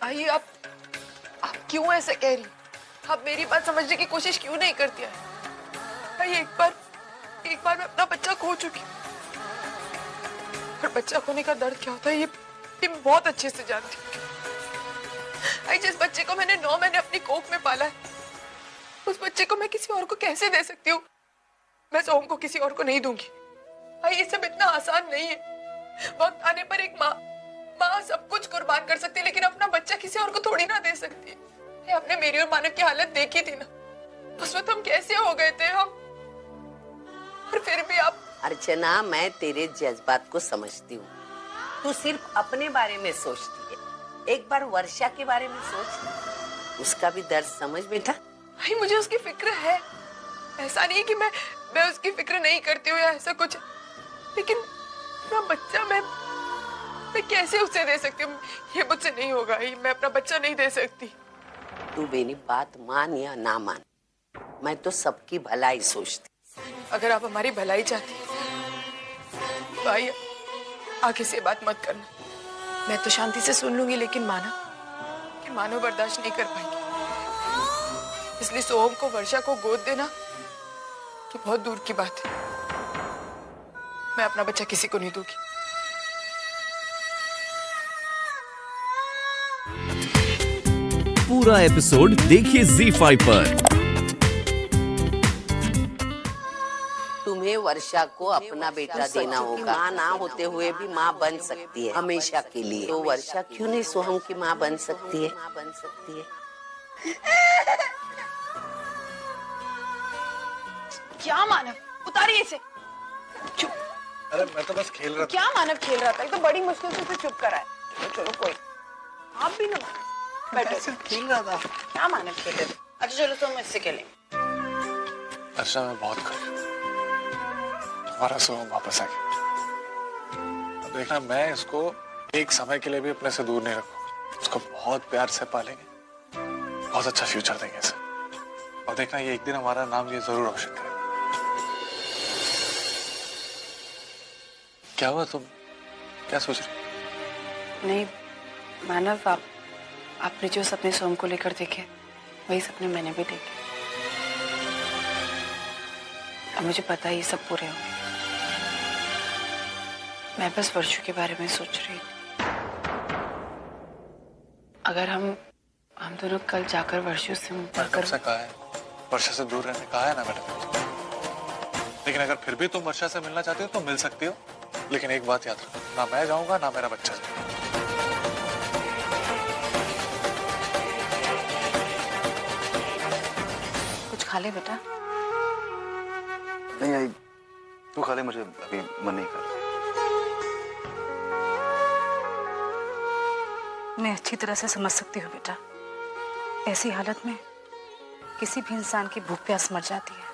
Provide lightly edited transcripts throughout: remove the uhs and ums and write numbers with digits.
आई आप क्यों ऐसे कह रही? आप मेरी बात समझने की कोशिश क्यों नहीं करती है? आई एक बार मैं अपना बच्चा खो चुकी हूँ और बच्चा खोने का दर्द क्या होता है ये मैं बहुत अच्छे से जानती हूँ। आई जिस बच्चे को मैंने 9 महीने अपनी कोख में पाला है, उस बच्चे को मैं किसी और को कैसे दे सकती हूँ? मैं सोहम को किसी और को नहीं दूंगी। आई ये सब इतना आसान नहीं है। वक्त आने पर एक माँ सब कुछ कुर्बान कर सकती है, लेकिन अपना बच्चा किसी और को थोड़ी ना दे सकती है। आपने मेरी और मानव की हालत देखी थी ना, उस वक्त हम कैसे हो गए थे हम, और फिर भी आप। अर्चना, मैं तेरे जज्बात को समझती हूँ। तू सिर्फ अपने बारे में सोचती है, एक बार वर्षा के बारे में सोच, उसका भी दर्द समझ बेटा। भाई मुझे उसकी फिक्र है, ऐसा नहीं कि मैं उसकी फिक्र नहीं करती हूँ या ऐसा कुछ, लेकिन अपना बच्चा मैं कैसे उसे दे सकती हूँ? ये मुझसे नहीं होगा, मैं अपना बच्चा नहीं दे सकती। तू मेरी बात मान या ना मान, मैं तो सबकी भलाई सोचती। अगर आप हमारी भलाई चाहती तो आइए, आगे से बात मत करना। मैं तो शांति से सुन लूंगी, लेकिन मानो बर्दाश्त नहीं कर पाएंगी। इसलिए सोहम को वर्षा को गोद देना कि बहुत दूर की बात है। मैं अपना बच्चा किसी को नहीं दूंगी। पूरा एपिसोड देखिए ZEE5 पर। तुम्हें वर्षा को अपना बेटा देना होगा। माँ ना होते हुए भी माँ बन सकती है हमेशा के लिए। तो वर्षा क्यों नहीं सोहम की माँ बन सकती है? क्या मानव, उतारिए इसे। चुप। अरे मैं तो बस खेल रहा था। क्या मानव खेल रहा था? ये तो बड़ी मुश्किल से उसे चुप कराया। चलो कोई, आप भी ना बैठो। सिर्फ खेल रहा था। क्या मानव खेल रहे थे? अच्छा चलो तो हम इससे खेलेंगे। अर्चना मैं बहुत खुश हूँ, हमारा सोहम वापस आ गया। अब देखना, मैं इसको एक समय के लिए भी अपने से दूर नहीं रखूंगा। उसको बहुत प्यार से पालेंगे, बहुत अच्छा फ्यूचर देंगे इसे। और देखना, ये एक दिन हमारा नाम ये जरूर रोशन करेगा। क्या हुआ, तुम क्या सोच रही? नहीं मानव, आपने जो सपने सोहम को लेकर देखे वही सपने मैंने भी देखे। अब मुझे पता है ये सब पूरे होंगे। मैं बस वर्षा के बारे में सोच रही थी। अगर हम दोनों कल जाकर वर्षा से कब से कहा है वर्षा से दूर रहने, कहा है ना मैंने। लेकिन अगर फिर भी तुम वर्षा से मिलना चाहती हो तो मिल सकती हो, लेकिन एक बात याद रखो, ना मैं जाऊंगा ना मेरा बच्चा जाएगा। कुछ खा ले बेटा। नहीं आई, तू खा ले, मुझे अभी मन नहीं कर रहा। मैं अच्छी तरह से समझ सकती हूँ बेटा, ऐसी हालत में किसी भी इंसान की भूख प्यास मर जाती है,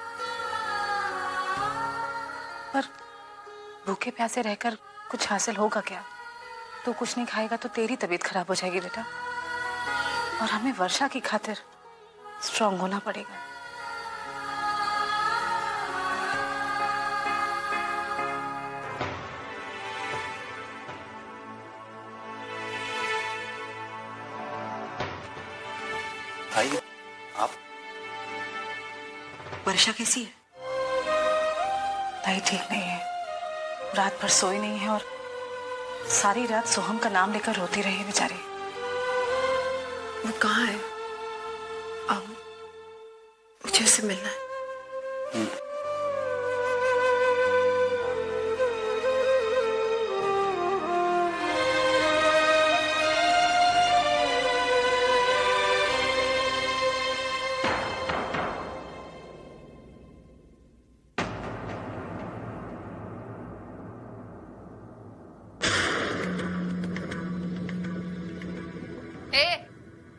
पर भूखे प्यासे रहकर कुछ हासिल होगा क्या? तू कुछ नहीं खाएगा तो तेरी तबीयत खराब हो जाएगी बेटा, और हमें वर्षा की खातिर स्ट्रांग होना पड़ेगा। भाई आप, वर्षा कैसी है? भाई ठीक नहीं है, रात भर सोई नहीं है और सारी रात सोहम का नाम लेकर रोती रही है बेचारी। वो कहाँ है? मुझे उससे मिलना है।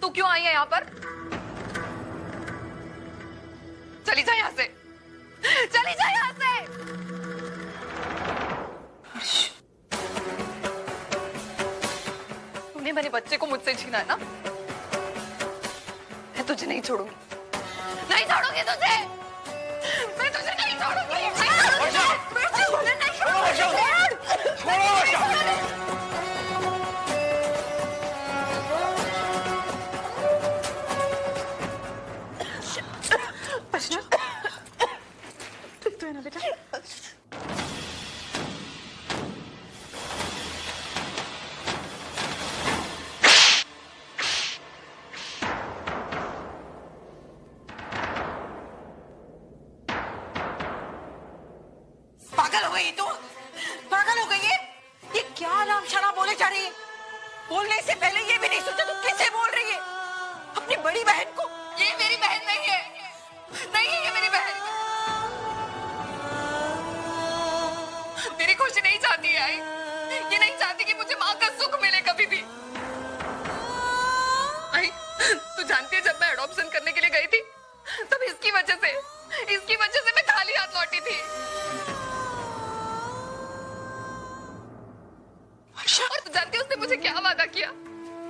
तू क्यों आई है यहाँ पर? चली जा यहाँ से, चली जा यहाँ से। तूने मेरे बच्चे को मुझसे छीना है ना? मैं तुझे नहीं छोड़ूंगी, नहीं छोड़ूंगी तुझे, मैं तुझे नहीं छोड़ूंगी, बोलने से पहले ये भी नहीं सोचा तू किसे बोल रही है? अपनी बड़ी बहन को? ये मेरी बहन नहीं है, नहीं है ये मेरी बहन। मेरी खुशी नहीं चाहती है आई, ये नहीं चाहती कि मुझे माँ का सुख मिले कभी भी। आई, तू जानती है जब मैं एडॉप्शन करने के लिए गई थी तब इसकी वजह से मैं खाली हाथ लौटी थी। और तू जानती है उसने मुझे क्या वादा किया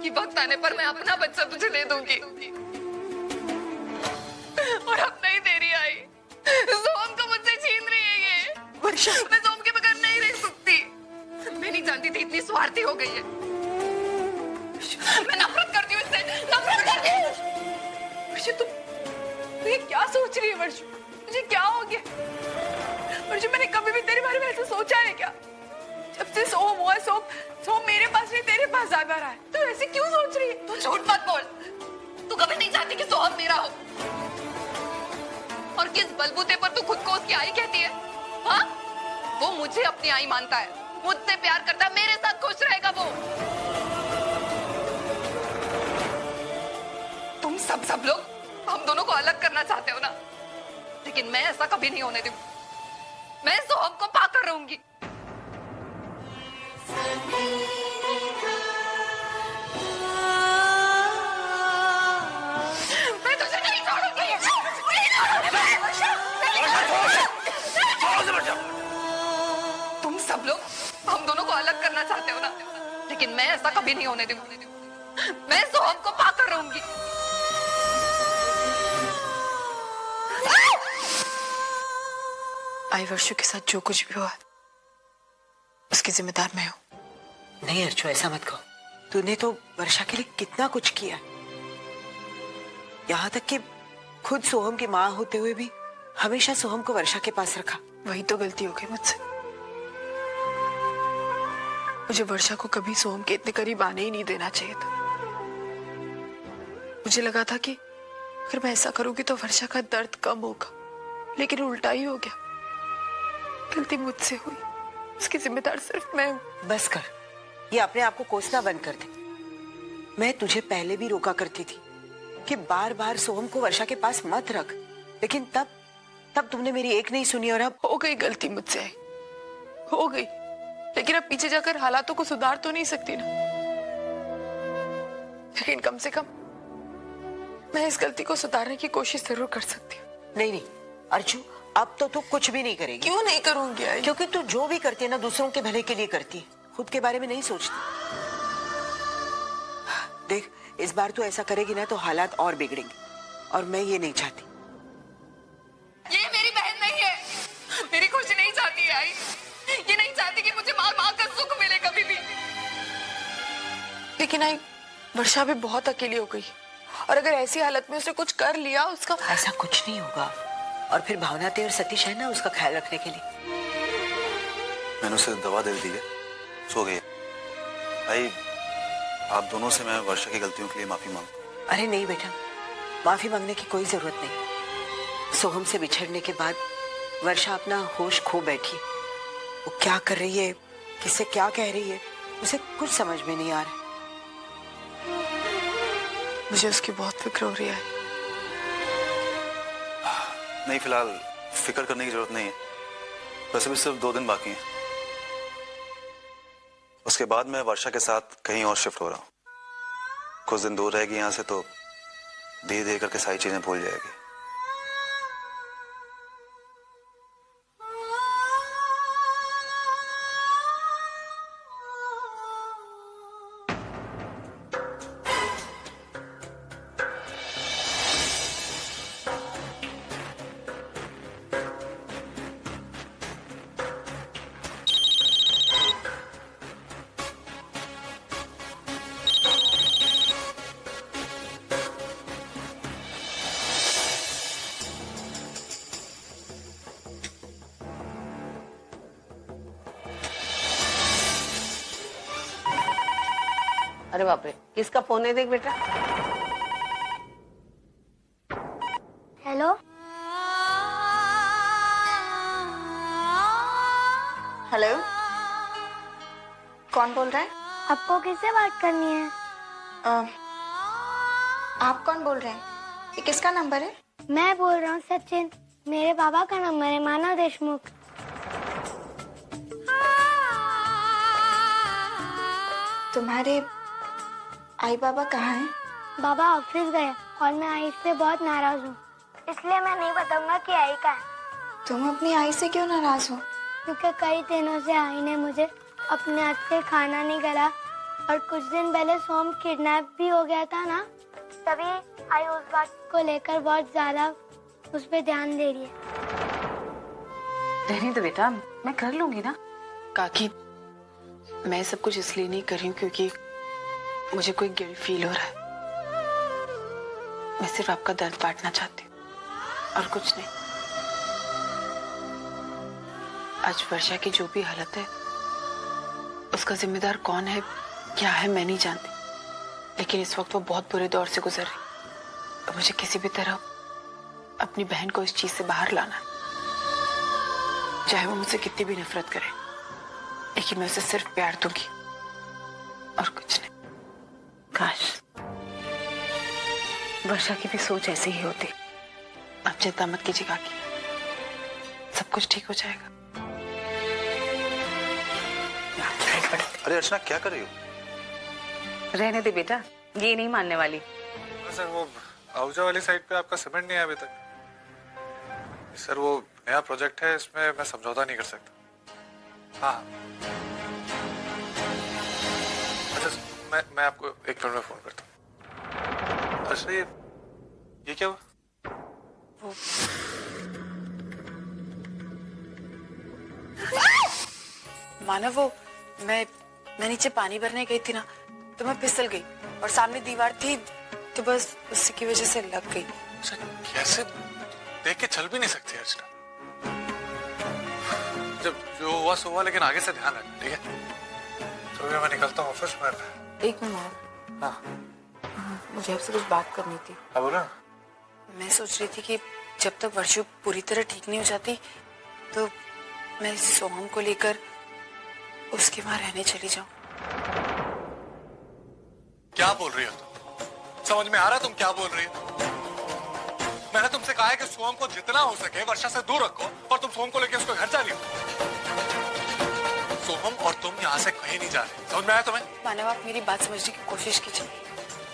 कि वक्त आने पर मैं अपना बच्चा तुझे दे दूंगी। और अब नहीं दे रही आई, सोम को मुझसे छीन रही है ये। वर्षा, मैं सोम के बगैर नहीं रह सकती। मैं नहीं जानती थी इतनी स्वार्थी हो गई है। मैं नफरत करती हूँ इससे, नफरत करती हूँ। वर्षा, तू ये क्या सोच रही है? वर्षा, मुझे क्या हो गया? वर्षा, मैंने कभी भी तेरे बारे में ऐसा सोचा है क्या? जब से सोम हुआ, सोम मेरे पास नहीं तेरे पास ज्यादा रहा है। तू ऐसे क्यों सोच रही है? तू झूठ मत बोल। तू कभी नहीं चाहती कि सोम मेरा हो। और किस बलबूते पर तू खुद को उसकी आई कहती है? हाँ? वो मुझे अपनी आई मानता है, मुझसे प्यार करता है, मेरे साथ खुश रहेगा वो। तुम सब लोग हम दोनों को अलग करना चाहते हो ना, लेकिन मैं ऐसा कभी नहीं होने दूंगी। मैं सोहम को पाकर रहूंगी। मैं तुझे नहीं छोड़ूंगी, नहीं छोड़ूंगी। तुम सब लोग हम दोनों को अलग करना चाहते हो ना, लेकिन मैं ऐसा कभी नहीं होने दूंगी। मैं सोहम को पाकर रहूंगी। आई वर्षों के साथ जो कुछ भी हुआ उसकी जिम्मेदार मैं हूँ। नहीं अर्चो, ऐसा मत कहो। तूने तो वर्षा के लिए कितना कुछ किया, यहाँ तक कि खुद सोहम की माँ होते हुए भी हमेशा सोहम को वर्षा के पास रखा। वही तो गलती हो गई मुझसे। मुझे वर्षा को कभी सोहम के इतने करीब आने ही नहीं देना चाहिए था। मुझे लगा था कि अगर मैं ऐसा करूंगी तो वर्षा का दर्द कम होगा, लेकिन उल्टा ही हो गया। गलती मुझसे हुई, उसकी जिम्मेदार सिर्फ मैं हूँ। बस कर, ये अपने आप को कोसना बंद कर दे। मैं तुझे पहले भी रोका करती थी कि बार बार सोहम को वर्षा के पास मत रख, लेकिन तब तुमने मेरी एक नहीं सुनी और अब हो गई गलती मुझसे, हो गई। लेकिन अब पीछे जाकर हालातों को सुधार तो नहीं सकती ना। लेकिन कम से कम मैं इस गलती को सुधारने की कोशिश जरूर कर सकती हूँ। नहीं अर्चू, अब तो तू कुछ भी नहीं करेगी। क्यों नहीं करूंगी आई? क्योंकि तू जो भी करती है ना दूसरों के भले के लिए करती है, खुद के बारे में नहीं सोचती। देख, इस बार तू ऐसा करेगी ना तो हालात और बिगड़ेंगे, और मैं ये नहीं चाहती। ये मेरी बहन नहीं है, मेरी खुशी नहीं चाहती है आई। ये नहीं चाहती कि मुझे माँ का सुख मिले कभी भी। लेकिन आई, वर्षा भी बहुत अकेली हो गई, और अगर ऐसी हालत में उसने कुछ कर लिया उसका ऐसा कुछ नहीं होगा। और फिर भावनाते और सतीश है ना उसका ख्याल रखने के लिए। मैंने उसे दवा दे दी है, सो गई। भाई, आप दोनों से मैं वर्षा की गलतियों के लिए माफी मांगू। अरे नहीं बेटा, माफी मांगने की कोई जरूरत नहीं। सोहम से बिछड़ने के बाद वर्षा अपना होश खो बैठी। वो क्या कर रही है, किससे क्या कह रही है, उसे कुछ समझ में नहीं आ रहा। मुझे उसकी बहुत फिक्र हो रही है। नहीं, फिलहाल फिक्र करने की जरूरत नहीं है। वैसे भी सिर्फ 2 दिन बाकी हैं। उसके बाद मैं वर्षा के साथ कहीं और शिफ्ट हो रहा हूँ। कुछ दिन दूर रहेगी यहाँ से तो धीरे धीरे करके सारी चीजें भूल जाएगी। अरे बाप रे, किसका फोन है देख बेटा। हेलो, हेलो, कौन बोल रहा है? आपको किससे बात करनी है? आप कौन बोल रहे हैं? ये किसका नंबर है? मैं बोल रहा हूँ सचिन, मेरे पापा का नंबर है, मानव देशमुख। तुम्हारे आई बाबा कहाँ हैं? बाबा ऑफिस गए और मैं आई से बहुत नाराज हूँ, इसलिए मैं नहीं बताऊंगा कि आई का है। तुम अपनी आई से क्यों नाराज हो? क्योंकि कई दिनों से आई ने मुझे अपने हाथ से खाना नहीं खिलाया और कुछ दिन पहले सोम किडनैप भी हो गया था ना, तभी आई उस बात को लेकर बहुत ज्यादा उस पर ध्यान दे रही है। रहने दो बेटा, मैं कर लूंगी ना। काकी, मैं सब कुछ इसलिए नहीं कर रही हूँ क्योंकि मुझे कोई गिल्ट फील हो रहा है। मैं सिर्फ आपका दर्द बांटना चाहती हूँ और कुछ नहीं। आज वर्षा की जो भी हालत है उसका जिम्मेदार कौन है, क्या है, मैं नहीं जानती, लेकिन इस वक्त वो बहुत बुरे दौर से गुजर रही है। मुझे किसी भी तरह अपनी बहन को इस चीज से बाहर लाना है, चाहे वो मुझसे कितनी भी नफरत करे, लेकिन मैं उसे सिर्फ प्यार दूंगी और कुछ नहीं। काश वर्षा की भी सोच ऐसी ही होती। आप चिंता मत कीजिए काकी, सब कुछ ठीक हो जाएगा। अरे अर्चना, क्या कर रही हो? रहने दे बेटा, ये नहीं मानने वाली। सर वो आहूजा वाली साइड पे आपका सीमेंट नहीं है अभी तक। सर वो नया प्रोजेक्ट है, इसमें मैं समझौता नहीं कर सकता। हाँ अच्छा, मैं आपको 1 मिनट में फोन करता हूँ। अच्छा ये क्या हुआ? मानव, वो मैं नीचे पानी भरने गई थी ना, तो मैं फिसल गई और सामने दीवार थी, तो बस उसी की वजह से लग गई। अच्छा, कैसे देख के चल भी नहीं सकती अर्चना। जब जो हुआ सो हुआ, लेकिन आगे से ध्यान रख, ठीक है? तो मैं निकलता हूँ ऑफिस में। एक मिनट। हाँ मुझे आपसे कुछ बात करनी थी। हाँ बोलो। मैं सोच रही थी कि जब तक वर्षु पूरी तरह ठीक नहीं हो जाती तो मैं सोहम को लेकर उसके वहां रहने चली जाऊं। क्या बोल रही हो तुम? समझ में आ रहा है तुम क्या बोल रही हो? मैंने तुमसे कहा है कि सोहम को जितना हो सके वर्षा से दूर रखो, और तुम सोहम को लेकर उसको घर जा रही हो। सोहम और तुम यहाँ से कहीं नहीं जा रहे, समझ में आया तुम्हें? मानव, आप मेरी बात समझने की कोशिश कीजिए।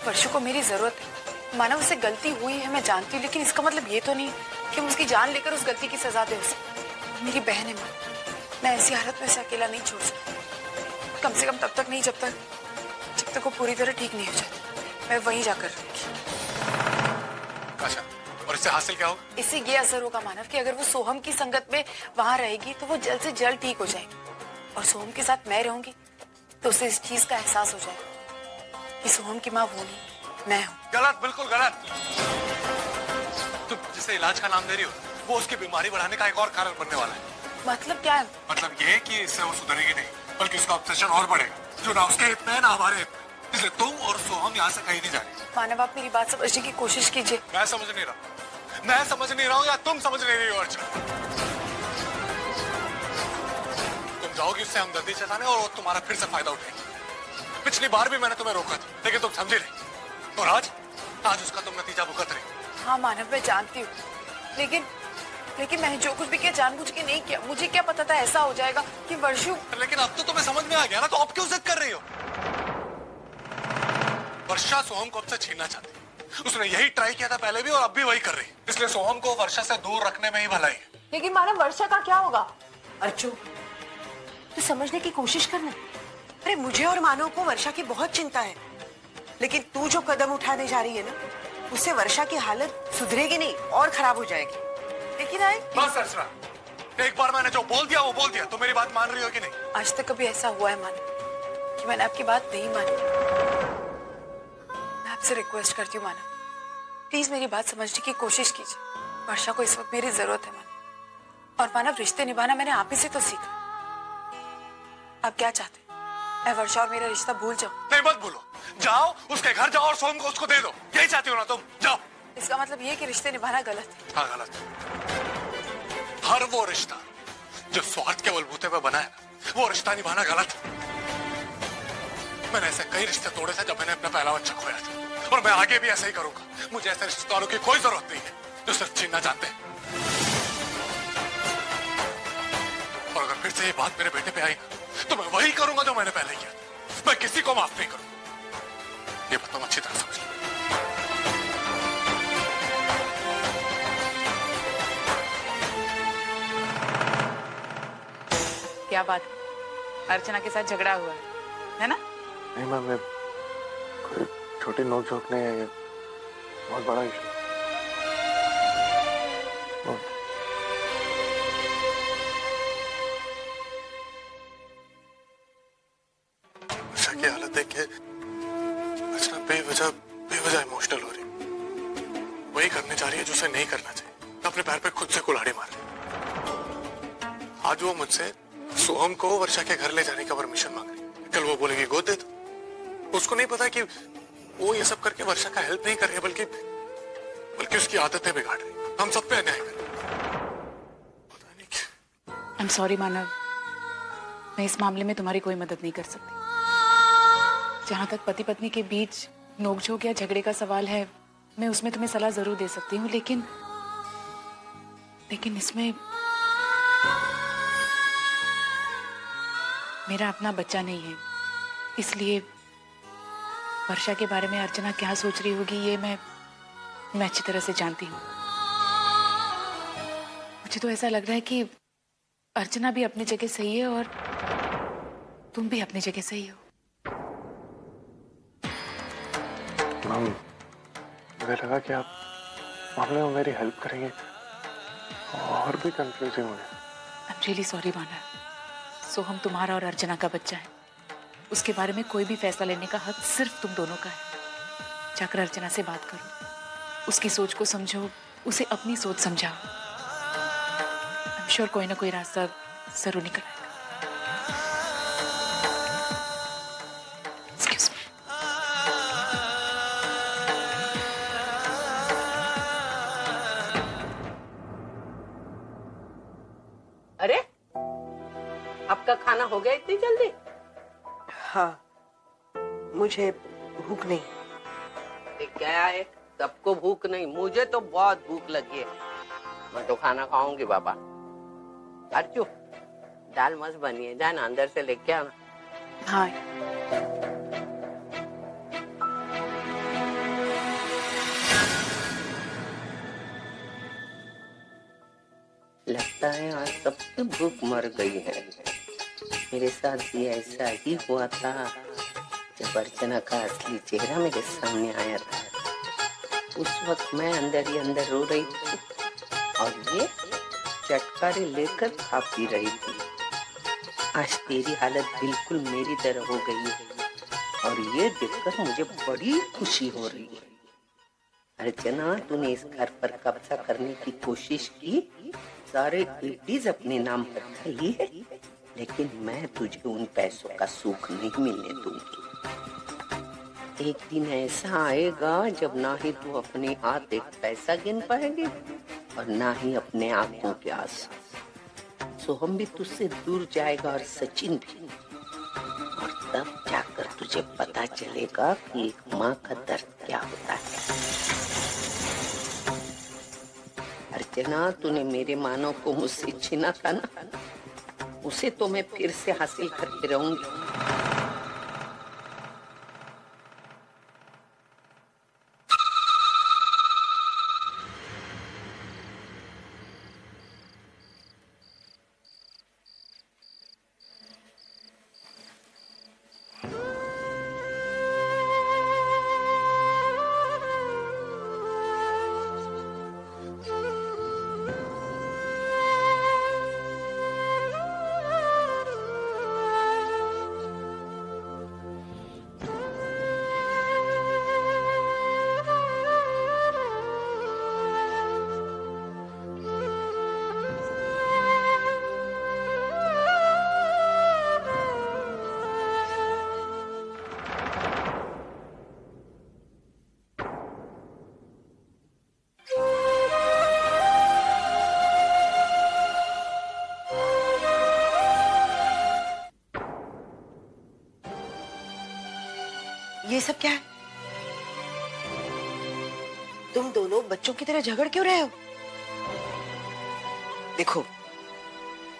वर्षु को मेरी जरूरत है। मानव, उससे गलती हुई है मैं जानती हूँ, लेकिन इसका मतलब ये तो नहीं कि हम उसकी जान लेकर उस गलती की सजा दे उसे। मेरी बहन है माँ, मैं ऐसी हालत में उसे अकेला नहीं छोड़ सकती। कम से कम तब तक नहीं जब तक वो पूरी तरह ठीक नहीं हो जाती। मैं वहीं जाकर अच्छा, और इससे हासिल क्या होगा? इससे ये असर होगा मानव कि अगर वो सोहम की संगत में वहां रहेगी तो वो जल्द से जल्द ठीक हो जाएगी, और सोहम के साथ मैं रहूंगी तो उसे इस चीज का एहसास हो जाएगा कि सोहम की माँ वो नहीं, मैं हूँ। गलत, बिल्कुल गलत। तुम जिसे इलाज का नाम दे रही हो, वो उसकी बीमारी बढ़ाने का एक और कारण बनने वाला है। मतलब क्या है? मतलब ये कि इससे वो सुधरेगी नहीं, बल्कि उसका ऑब्सेशन और बढ़ेगा, जो ना उसके हित में है ना हमारे हित में। इसलिए तुम और सोहम यहाँ से कहीं नहीं जा रही। मानव, आप मेरी बात समझने की कोशिश कीजिए। मैं समझ नहीं रहा हूँ या तुम समझ नहीं रही हो अर्चना। तुम जाओगी उससे हमदर्दी जताने और वो तुम्हारा फिर से फायदा उठाएगी। पिछली बार भी मैंने तुम्हें रोका था, लेकिन तुम समझी नहीं, और आज उसका तुम नतीजा भुगत रही। हाँ मानव, मैं जानती हूँ, लेकिन मैंने जो कुछ भी किया जानबूझ के नहीं किया। मुझे क्या पता था ऐसा हो जाएगा कि वर्षु। लेकिन अब तो तुम्हें समझ में आ गया ना, तो अब क्यों जिद कर रही हो? वर्षा सोहम को अब से छीनना चाहती है। उसने यही ट्राई किया था पहले भी, और अब भी वही कर रही है। इसलिए सोहम को वर्षा से दूर रखने में ही भलाई है। लेकिन मानव, वर्षा का क्या होगा? अर्चू, तू समझने की कोशिश करना। अरे मुझे और मानव को वर्षा की बहुत चिंता है, लेकिन तू जो कदम उठाने जा रही है ना, उससे वर्षा की हालत सुधरेगी नहीं और खराब हो जाएगी। लेकिन बस अर्चना, एक बार मैंने जो बोल दिया वो बोल दिया। तो मेरी बात मान रही हो कि नहीं? आज तक कभी ऐसा हुआ है मानव कि मैंने आपकी बात नहीं मानी। मैं आपसे रिक्वेस्ट करती हूँ मानव, प्लीज मेरी बात समझने की कोशिश कीजिए। वर्षा को इस वक्त मेरी जरूरत है मानव, और मानव रिश्ते निभाना मैंने आप ही से तो सीखा। आप क्या चाहते हैं? मैं वर्षा और मेरा रिश्ता भूल जाऊं? नहीं, मत भूलो। जाओ उसके घर जाओ और सोहम को उसको दे दो। यही चाहती हो ना तुम? जाओ। इसका मतलब ये कि रिश्ते निभाना गलत है? हाँ, गलत। हर वो रिश्ता जो स्वार्थ के बलबूते पे बना है ना, वो रिश्ता निभाना गलत है। मैंने ऐसे कई रिश्ते तोड़े थे जब मैंने अपना पहला बच्चा खोया था, और मैं आगे भी ऐसा ही करूंगा। मुझे ऐसे रिश्तेदारों की कोई जरूरत नहीं है जो सिर्फ छीनना चाहते हैं। और अगर फिर से ये बात मेरे बेटे पे आई ना, तो मैं वही करूंगा जो मैंने पहले किया था। मैं किसी को माफ नहीं करूंगा, ये बात तुम अच्छी तरह समझ लो। क्या बात, अर्चना के साथ झगड़ा हुआ है ना? नहीं मैम, मैं कोई छोटी नोक-झोंक नहीं है, ये बहुत बड़ा इशू। वर्षा की हालत देख के अर्चना बेवजह इमोशनल हो रही। वही करने जा रही है जो उसे नहीं करना चाहिए, अपने पैर पे खुद से कुल्हाड़ी मार रही। आज वो मुझसे सोहम को वर्षा के घर ले जाने का परमिशन मांग रही, कल वो बोलेगी गोद दे दो। उसको नहीं पता कि वो ये सब करके वर्षा का हेल्प नहीं कर रही है, बल्कि उसकी आदतें बिगाड़ रही, हम सब पे अन्याय कर रही। पता नहीं क्यों। आई एम सॉरी मानव, मैं इस मामले में तुम्हारी कोई मदद नहीं कर सकती। जहां तक पति पत्नी के बीच नोकझोंक या झगड़े का सवाल है, मैं उसमें तुम्हें सलाह जरूर दे सकती हूँ, लेकिन इसमें मेरा अपना बच्चा नहीं है, इसलिए वर्षा के बारे में अर्चना क्या सोच रही होगी ये मैं अच्छी तरह से जानती हूँ। मुझे तो ऐसा लग रहा है कि अर्चना भी अपनी जगह सही है और तुम भी अपनी जगह सही हो। मैम, मुझे लगा कि आप मामले में मेरी हेल्प करेंगे, और भी कंफ्यूजिंग हो गया। आई एम रियली सॉरी मानव, सोहम तुम्हारा और अर्चना का बच्चा है, उसके बारे में कोई भी फैसला लेने का हक सिर्फ तुम दोनों का है। जाकर अर्चना से बात करो, उसकी सोच को समझो, उसे अपनी सोच समझाओ। आई एम श्योर कोई ना कोई रास्ता जरूर निकल आएगा। Excuse me. अरे, आपका खाना हो गया इतनी जल्दी? हाँ, मुझे भूख नहीं। ये क्या है, सबको भूख नहीं, मुझे तो बहुत भूख लगी है। मैं तो खाना खाऊंगी बाबा। अर्चू, दाल मस्त बनी है, जाना अंदर से लेके आना। हाँ, लगता है आज सबकी भूख मर गई है। मेरे साथ भी ऐसा ही हुआ था जब अर्चना का असली चेहरा मेरे सामने आया था। उस वक्त मैं अंदर ही अंदर रो रही थी और ये चटकारे लेकर खा पी रही थी। आज तेरी हालत बिल्कुल मेरी तरह हो गई है और ये देखकर मुझे बड़ी खुशी हो रही है। अर्चना, तूने इस घर पर कब्जा करने की कोशिश की, सारे क्रेडिट अपने नाम पर कर लिए, लेकिन मैं तुझे उन पैसों का सुख नहीं मिलने दूंगी। एक दिन ऐसा आएगा जब ना ही तू अपने हाथ एक पैसा गिन पाएगी और ना ही अपने आंखों के आंसू। सोहम भी तुझसे दूर जाएगा और सचिन भी, और तब जाकर तुझे पता चलेगा कि एक माँ का दर्द क्या होता है। अर्चना, तूने मेरे मानव को मुझसे छीना था ना, उसे तो मैं फिर से हासिल करके रहूंगी। सब क्या है? तुम दोनों बच्चों की तरह झगड़ क्यों रहे हो? देखो,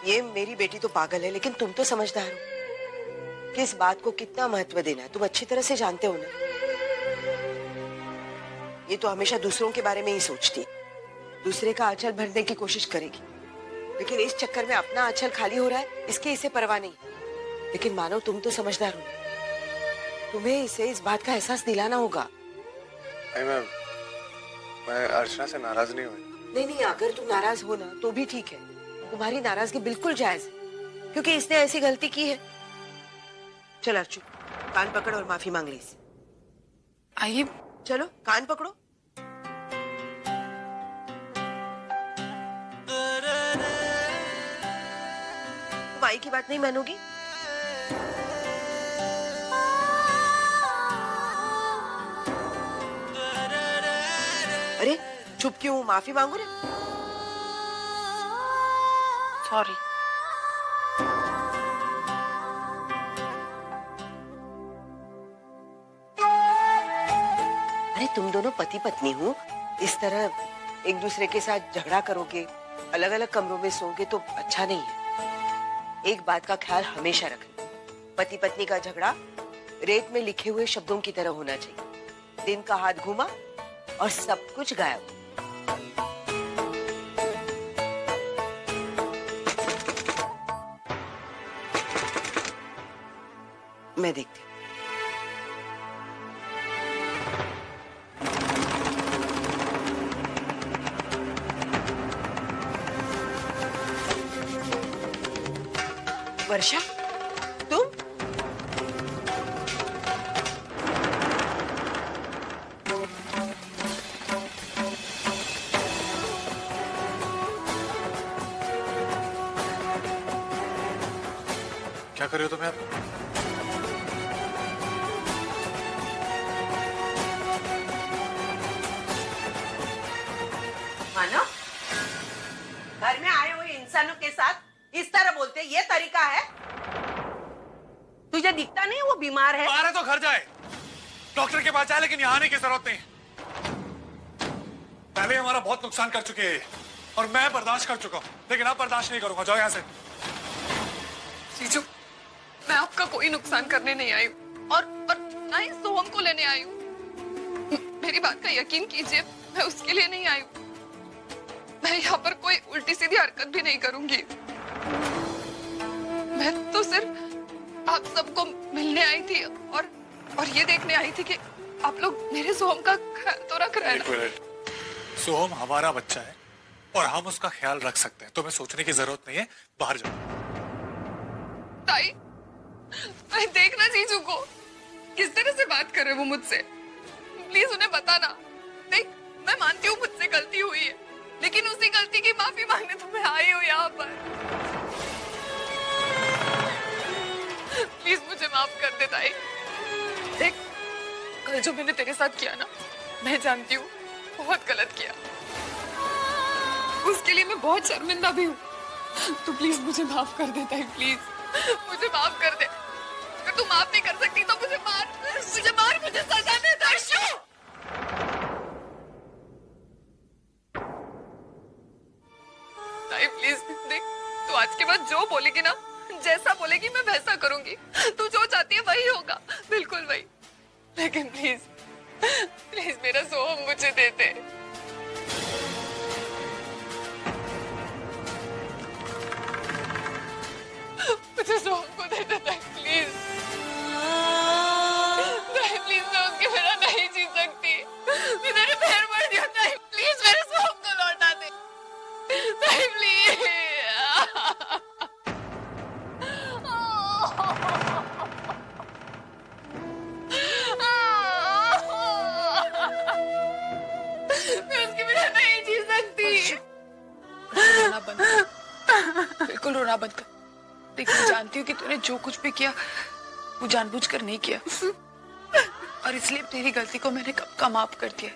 ये मेरी बेटी तो पागल है, लेकिन तुम तो समझदार हो कि इस बात को कितना महत्व देना है। तुम अच्छी तरह से जानते हो ना। ये तो हमेशा दूसरों के बारे में ही सोचती, दूसरे का आंचल भरने की कोशिश करेगी, लेकिन इस चक्कर में अपना आंचल खाली हो रहा है, इसके इसे परवाह नहीं। लेकिन मानो तुम तो समझदार हो, तुम्हें इसे इस बात का एहसास दिलाना होगा। मैं अर्चना से नाराज नहीं हुई। नहीं नहीं, अगर तुम नाराज हो ना तो भी ठीक है। तुम्हारी नाराजगी बिल्कुल जायज है, क्योंकि इसने ऐसी गलती की है। चल अर्चू, कान पकड़ और माफी मांग ली इससे। आइए। चलो कान पकड़ो। तुम आई की बात नहीं मानोगी? अरे चुप क्यों? माफी मांगो रे। सॉरी। अरे तुम दोनों पति पत्नी हो, इस तरह एक दूसरे के साथ झगड़ा करोगे, अलग अलग कमरों में सोओगे तो अच्छा नहीं है। एक बात का ख्याल हमेशा रखना, पति पत्नी का झगड़ा रेत में लिखे हुए शब्दों की तरह होना चाहिए। दिन का हाथ घूमा और सब कुछ गायब। मैं देखती हूँ। वर्षा, तुम? क्या कर रहे हो तुम यहाँ? मानो, घर में आए हुए इंसानों के साथ इस तरह बोलते, ये तरीका है? तुझे दिखता नहीं वो बीमार है? अरे तो घर जाए, डॉक्टर के पास जाए, लेकिन यहाँ आने की जरूरत नहीं। पहले हमारा बहुत नुकसान कर चुके हैं और मैं बर्दाश्त कर चुका हूँ, लेकिन अब बर्दाश्त नहीं करूंगा। जाओ यहाँ से। जीजू, मैं आपका कोई नुकसान करने नहीं आई हूँ और ना ही सोहम को लेने आई हूँ। मेरी बात का यकीन कीजिए, मैं उसके लिए नहीं आई हूँ। मैं यहाँ पर कोई उल्टी सीधी हरकत भी नहीं करूंगी। मैं तो सिर्फ आप सबको मिलने आई थी और ये देखने आई थी कि आप लोग मेरे सोहम का ख्याल तो रख रहे हैं। सोहम हमारा बच्चा है और हम उसका ख्याल रख सकते हैं, तुम्हें सोचने की जरूरत नहीं है। बाहर जाओ। ताई, देखना जीजू को किस तरह से बात कर रहे वो मुझसे। प्लीज उन्हें बताना। देख, मैं मानती हूँ मुझसे गलती हुई है, लेकिन उसी गलती की माफी मांगने तो मैं आई हूँ यहाँ पर। प्लीज मुझे माफ कर दे ताई। देख, कल जो मैंने तेरे साथ किया ना, मैं जानती हूँ बहुत गलत किया। उसके लिए मैं बहुत शर्मिंदा भी हूँ। तो प्लीज मुझे माफ कर दे ताई, प्लीज मुझे माफ कर दे। अगर तू माफ नहीं कर सकती तो मुझे मार, मुझे सजा दे दर्शु। ताई प्लीज देख, तू आज के बाद जो बोलेगी ना, जैसा बोलेगी मैं वैसा करूंगी। तू जो चाहती है वही होगा, बिल्कुल वही। लेकिन प्लीज मेरा सोहम मुझे दे दे। मुझे सोहम को दे दे प्लीज। नहीं प्लीज, मैं उसके बिना नहीं जी सकती। मैं तेरे पैर पड़ दिया। नहीं प्लीज, मेरे सोहम को लौटा दे। नहीं प्लीज। मैं उसके बिना नहीं जी सकती। रोना बंद कर, बिल्कुल रोना बंद कर। देख, मैं जानती हूँ कि तूने जो कुछ भी किया वो जानबूझकर नहीं किया, और इसलिए तेरी गलती को मैंने कब का माफ कर दिया।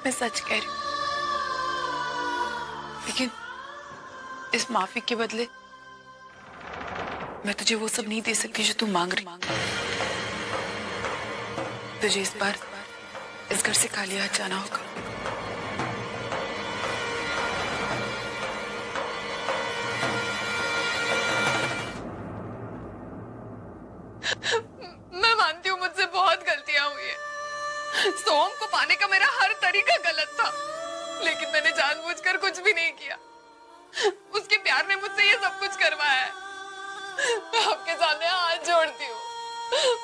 मैं सच कह रही हूँ। लेकिन इस माफी के बदले मैं तुझे वो सब नहीं दे सकती जो तू मांग रही। तुझे इस बार इस घर से खाली हाथ जाना होगा। मैं मानती हूँ मुझसे बहुत गलतियां हुई है। सोम को पाने का मेरा हर तरीका गलत था, लेकिन मैंने जानबूझकर कुछ भी नहीं किया। उसके प्यार ने मुझसे ये सब कुछ करवाया है। मैं आपके सामने हाथ जोड़ती हूँ,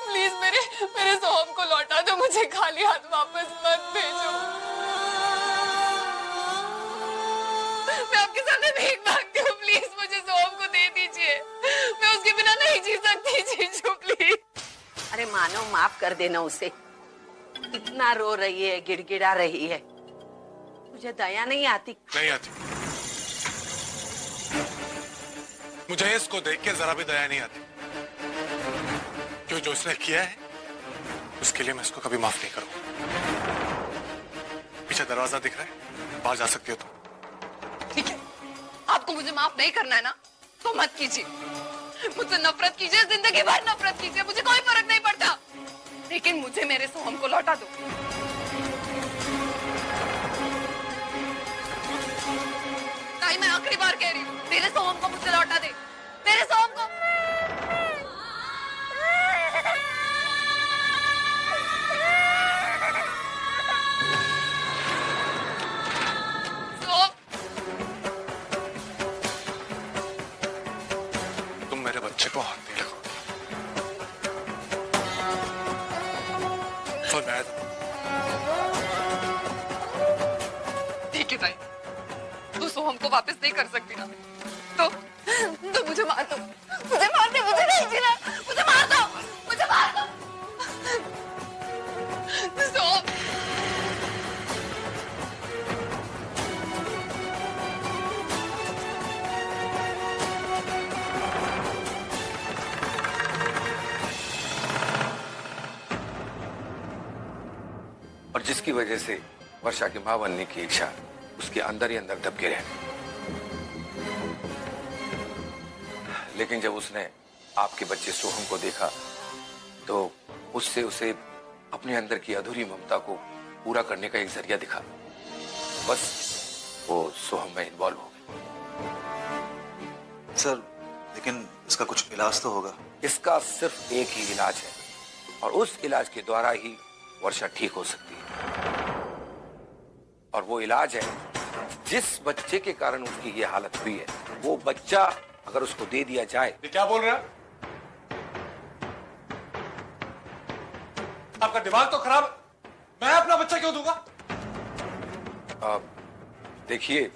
प्लीज मेरे सोम को लौटा दो, मुझे खाली हाथ वापस मत भेजो। मैं आपके सामने भीख मांगती हूँ, प्लीज मुझे सोम को दे दीजिए। मैं उसके बिना नहीं जी सकती, जीजू प्लीज। अरे मानो, माफ कर देना उसे। इतना रो रही है, गिड़गिड़ा रही है, मुझे दया नहीं आती। नहीं आती। मुझे इसको देख के जरा भी दया नहीं आती, क्यों जो इसने किया है उसके लिए मैं इसको कभी माफ नहीं करूंगा। पीछे दरवाजा दिख रहा है, बाहर जा सकती हो तुम। ठीक है, आपको मुझे माफ नहीं करना है ना, तो मत कीजिए। मुझसे नफरत कीजिए, जिंदगी भर नफरत कीजिए, मुझे कोई फर्क नहीं पड़ता, लेकिन मुझे मेरे सोहम को लौटा दो। ताई, मैं आखिरी बार कह रही हूँ, मेरे सोहम को मुझसे लौटा दे, मेरे सोहम को। सोहम, तुम मेरे बच्चे को हाथ नहीं लगाओ। तो मैं ठीक है ताई, तू सोहम को वापस नहीं कर सकती ना, तो मुझे मार दो, मुझे मार दे, मुझे नहीं जीना, मुझे मार दो, मुझे मार दो। सोहम, और जिसकी वजह से वर्षा की मां बनने की इच्छा उसके अंदर ही अंदर दबके रहे। लेकिन जब उसने आपके बच्चे सोहम को देखा तो उससे उसे अपने अंदर की अधूरी ममता को पूरा करने का एक जरिया दिखा। बस वो सोहम में इन्वॉल्व हो गई। सर, लेकिन इसका कुछ इलाज तो होगा। इसका सिर्फ एक ही इलाज है, और उस इलाज के द्वारा ही वर्षा ठीक हो सकती है। और वो इलाज है, जिस बच्चे के कारण उसकी ये हालत हुई है, वो बच्चा अगर उसको दे दिया जाए। ये क्या बोल रहे हैं? आपका दिमाग तो खराब है। मैं अपना बच्चा क्यों दूंगा? देखिए,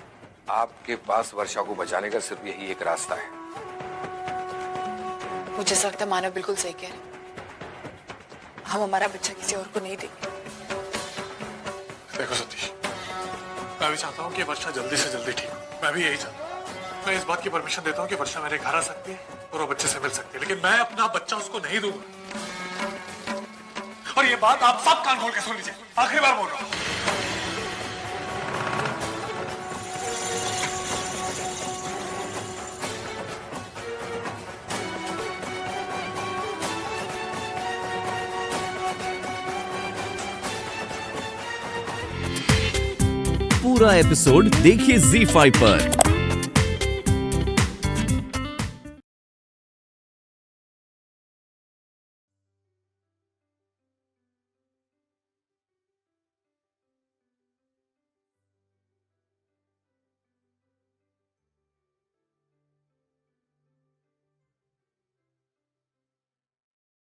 आपके पास वर्षा को बचाने का सिर्फ यही एक रास्ता है। मुझे ऐसा लगता है मानव बिल्कुल सही कह रहे। हम हमारा बच्चा किसी और को नहीं देंगे। देखो सतीश, मैं भी चाहता हूँ कि वर्षा जल्दी से जल्दी ठीक हो। मैं भी यही चाहता हूँ। मैं इस बात की परमिशन देता हूँ कि वर्षा मेरे घर आ सकती है और वो बच्चे से मिल सकती है, लेकिन मैं अपना बच्चा उसको नहीं दूंगा। और ये बात आप सब कान खोल के सुन लीजिए, आखिरी बार बोल रहा हूँ। पूरा एपिसोड देखिए ZEE5 पर।